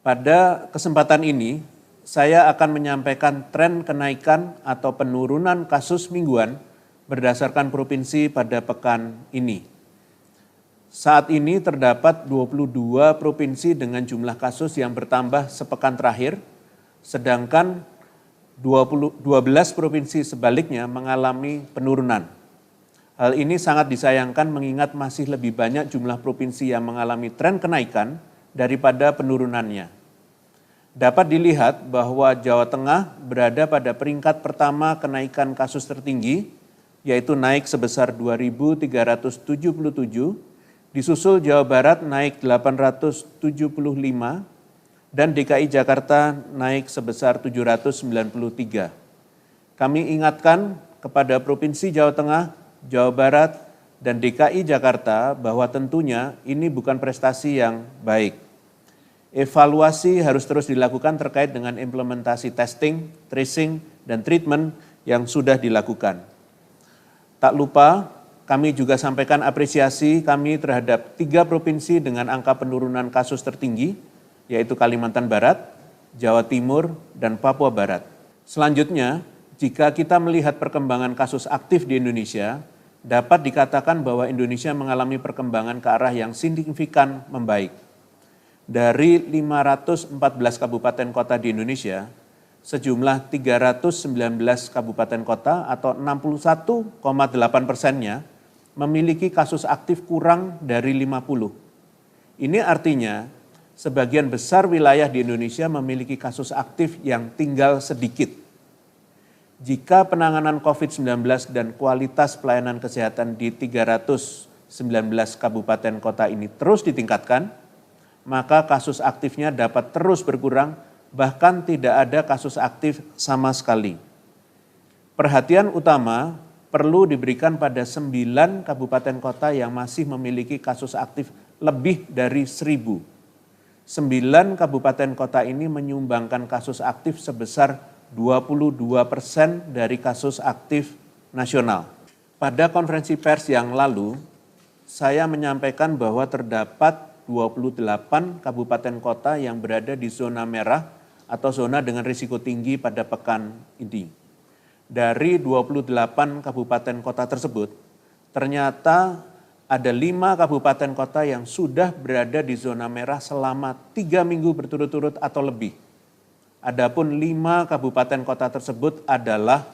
Pada kesempatan ini, saya akan menyampaikan tren kenaikan atau penurunan kasus mingguan berdasarkan provinsi pada pekan ini. Saat ini terdapat 22 provinsi dengan jumlah kasus yang bertambah sepekan terakhir, sedangkan 12 provinsi sebaliknya mengalami penurunan. Hal ini sangat disayangkan mengingat masih lebih banyak jumlah provinsi yang mengalami tren kenaikan daripada penurunannya. Dapat dilihat bahwa Jawa Tengah berada pada peringkat pertama kenaikan kasus tertinggi, yaitu naik sebesar 2.377, disusul Jawa Barat naik 875, dan DKI Jakarta naik sebesar 793. Kami ingatkan kepada Provinsi Jawa Tengah, Jawa Barat, dan DKI Jakarta bahwa tentunya ini bukan prestasi yang baik. Evaluasi harus terus dilakukan terkait dengan implementasi testing, tracing, dan treatment yang sudah dilakukan. Tak lupa, kami juga sampaikan apresiasi kami terhadap 3 provinsi dengan angka penurunan kasus tertinggi, yaitu Kalimantan Barat, Jawa Timur, dan Papua Barat. Selanjutnya, jika kita melihat perkembangan kasus aktif di Indonesia, dapat dikatakan bahwa Indonesia mengalami perkembangan ke arah yang signifikan membaik. Dari 514 kabupaten kota di Indonesia, sejumlah 319 kabupaten kota atau 61,8%-nya memiliki kasus aktif kurang dari 50. Ini artinya sebagian besar wilayah di Indonesia memiliki kasus aktif yang tinggal sedikit. Jika penanganan COVID-19 dan kualitas pelayanan kesehatan di 319 kabupaten kota ini terus ditingkatkan, maka kasus aktifnya dapat terus berkurang, bahkan tidak ada kasus aktif sama sekali. Perhatian utama perlu diberikan pada 9 kabupaten kota yang masih memiliki kasus aktif lebih dari 1.000. 9 kabupaten kota ini menyumbangkan kasus aktif sebesar 22% dari kasus aktif nasional. Pada konferensi pers yang lalu, saya menyampaikan bahwa terdapat 28 kabupaten kota yang berada di zona merah atau zona dengan risiko tinggi pada pekan ini. Dari 28 kabupaten kota tersebut, ternyata ada 5 kabupaten kota yang sudah berada di zona merah selama 3 minggu berturut-turut atau lebih. Adapun 5 kabupaten kota tersebut adalah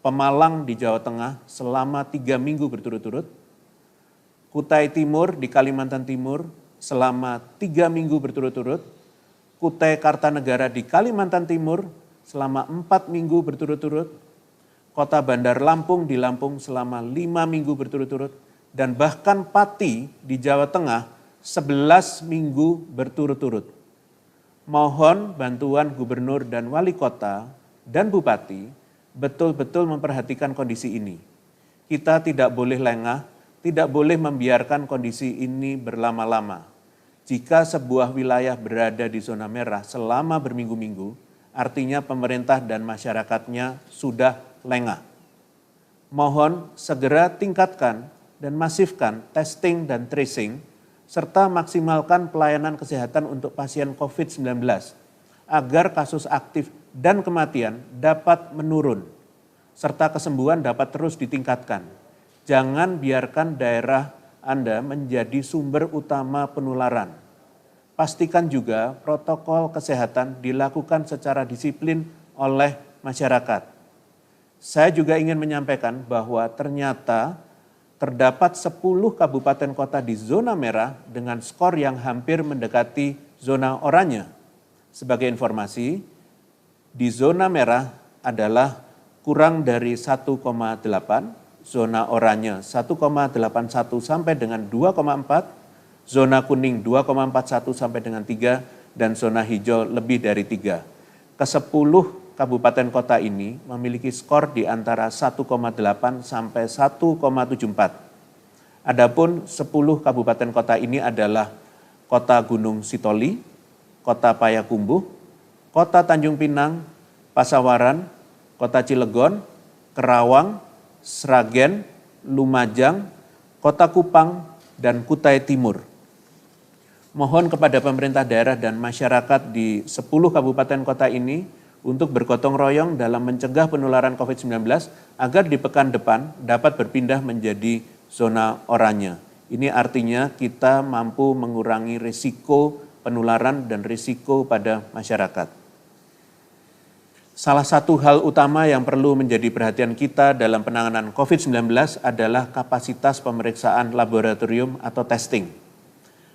Pemalang di Jawa Tengah selama 3 minggu berturut-turut, Kutai Timur di Kalimantan Timur selama 3 minggu berturut-turut, Kutai Kartanegara di Kalimantan Timur selama 4 minggu berturut-turut, Kota Bandar Lampung di Lampung selama 5 minggu berturut-turut, dan bahkan Pati di Jawa Tengah 11 minggu berturut-turut. Mohon bantuan gubernur dan wali kota dan bupati betul-betul memperhatikan kondisi ini. Kita tidak boleh lengah, tidak boleh membiarkan kondisi ini berlama-lama. Jika sebuah wilayah berada di zona merah selama berminggu-minggu, artinya pemerintah dan masyarakatnya sudah lengah. Mohon segera tingkatkan dan masifkan testing dan tracing, serta maksimalkan pelayanan kesehatan untuk pasien COVID-19, agar kasus aktif dan kematian dapat menurun, serta kesembuhan dapat terus ditingkatkan. Jangan biarkan daerah Anda menjadi sumber utama penularan. Pastikan juga protokol kesehatan dilakukan secara disiplin oleh masyarakat. Saya juga ingin menyampaikan bahwa ternyata terdapat 10 kabupaten kota di zona merah dengan skor yang hampir mendekati zona oranye. Sebagai informasi, di zona merah adalah kurang dari 1,8, zona oranye 1,81 sampai dengan 2,4, zona kuning 2,41 sampai dengan 3, dan zona hijau lebih dari 3. Ke-10 kabupaten kota ini memiliki skor di antara 1,8 sampai 1,74. Adapun 10 kabupaten kota ini adalah Kota Gunung Sitoli, Kota Payakumbuh, Kota Tanjung Pinang, Pasawaran, Kota Cilegon, Kerawang, Sragen, Lumajang, Kota Kupang, dan Kutai Timur. Mohon kepada pemerintah daerah dan masyarakat di 10 kabupaten kota ini untuk bergotong royong dalam mencegah penularan COVID-19 agar di pekan depan dapat berpindah menjadi zona oranye. Ini artinya kita mampu mengurangi risiko penularan dan risiko pada masyarakat. Salah satu hal utama yang perlu menjadi perhatian kita dalam penanganan COVID-19 adalah kapasitas pemeriksaan laboratorium atau testing.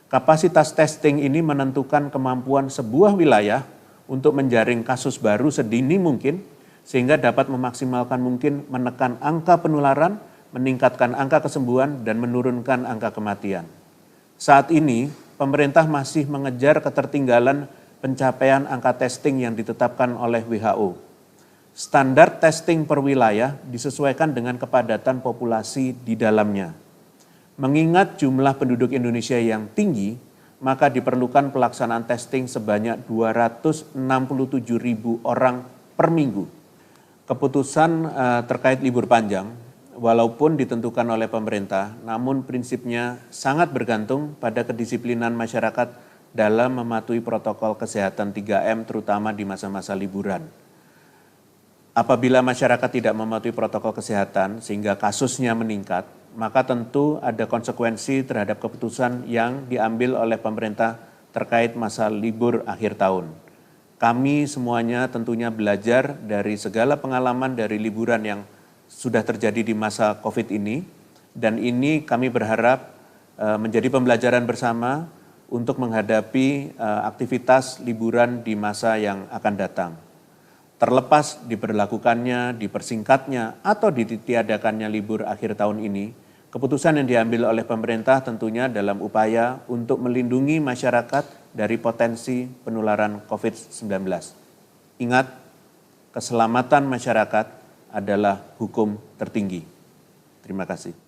Kapasitas testing ini menentukan kemampuan sebuah wilayah untuk menjaring kasus baru sedini mungkin, sehingga dapat memaksimalkan mungkin menekan angka penularan, meningkatkan angka kesembuhan, dan menurunkan angka kematian. Saat ini, pemerintah masih mengejar ketertinggalan pencapaian angka testing yang ditetapkan oleh WHO. Standar testing per wilayah disesuaikan dengan kepadatan populasi di dalamnya. Mengingat jumlah penduduk Indonesia yang tinggi, maka diperlukan pelaksanaan testing sebanyak 267.000 orang per minggu. Keputusan terkait libur panjang, walaupun ditentukan oleh pemerintah, namun prinsipnya sangat bergantung pada kedisiplinan masyarakat dalam mematuhi protokol kesehatan 3M terutama di masa-masa liburan. Apabila masyarakat tidak mematuhi protokol kesehatan sehingga kasusnya meningkat, maka tentu ada konsekuensi terhadap keputusan yang diambil oleh pemerintah terkait masa libur akhir tahun. Kami semuanya tentunya belajar dari segala pengalaman dari liburan yang sudah terjadi di masa COVID ini, dan ini kami berharap menjadi pembelajaran bersama untuk menghadapi aktivitas liburan di masa yang akan datang. Terlepas diberlakukannya, dipersingkatnya, atau ditiadakannya libur akhir tahun ini, keputusan yang diambil oleh pemerintah tentunya dalam upaya untuk melindungi masyarakat dari potensi penularan COVID-19. Ingat, keselamatan masyarakat adalah hukum tertinggi. Terima kasih.